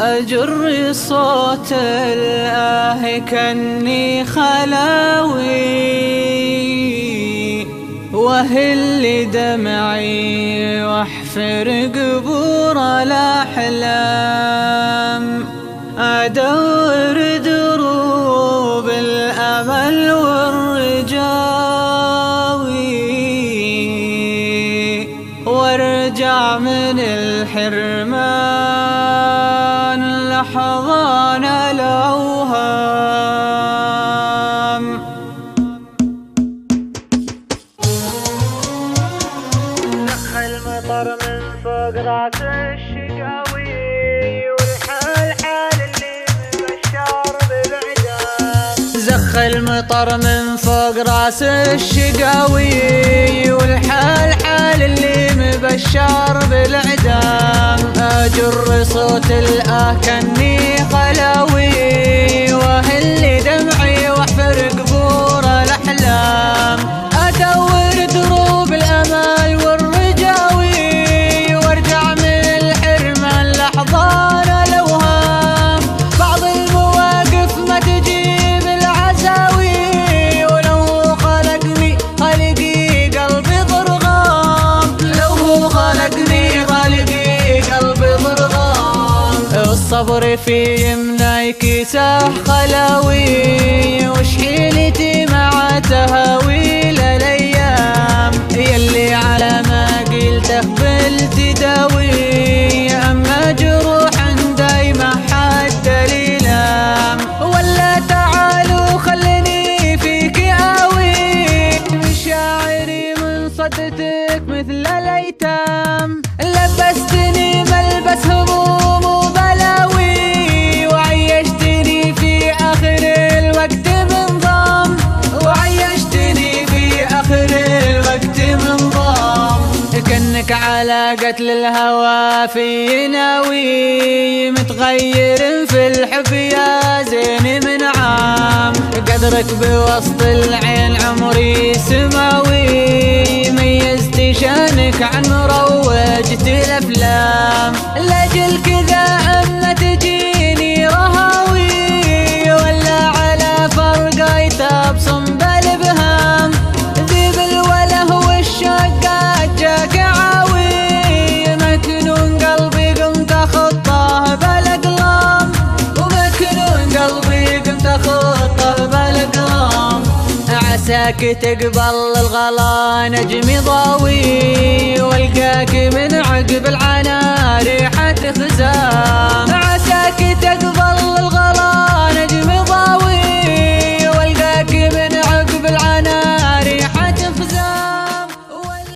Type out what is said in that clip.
أجر صوت الآه كأني خلاوي، وهل دمعي واحفر قبور الأحلام، أدور دروب الأمل والرجاوي، وارجع من الحرمان لحظان الأوهام. نخ المطر من فوق راس الشقاوي، والحال حال اللي مبشر بالعدام. زخ المطر من فوق راس الشقاوي، والحال حال اللي مبشر بالعدام. أجر صوت الآه كأني خلاوي، وهل دمعي واحفر قبور الأحلام، أدور دروب الأمل والرجاوي، وارجع من الحرمان لحظان الأوهام. بعض المواقف ما تجيب العزاوي، ولو خلقني خالقي قلبي ضرغام، لو خلقني خالقي قلبي ضرغام. الصبر في يمناك ساح خلاوي، وش حيلتي مع تهاويل الأيام، يلي على ما قلته بالتداوي، أما جروح دايما حد ليلام. ولا تعالوا خلني فيك آوي، مشاعري من صدتك مثل الأيتام. لبستني ملبس هموم وبلاوي، وعيشتني في آخر الوقت بنظام، وعيشتني في آخر الوقت بنظام. كأنك على قتل الهوى في ناوي، متغير في الحب يا زين من عام. قدرك بوسط العين عمري سماوي، ميزت شانك عن مروجة الأفلام. لأجل كذا أما تجيني رهاوي، ولا على فرقاي تبصم بالإبهام. ذيب الوله والشقات جاك عاوي، مكنون قلبي قمت أخطاه بالأقلام، ومكنون قلبي قمت أخطاه بالأقلام. عساك تقبل الغلا نجمي ضاوي، والقاك من عقب العنا ريحة خزام.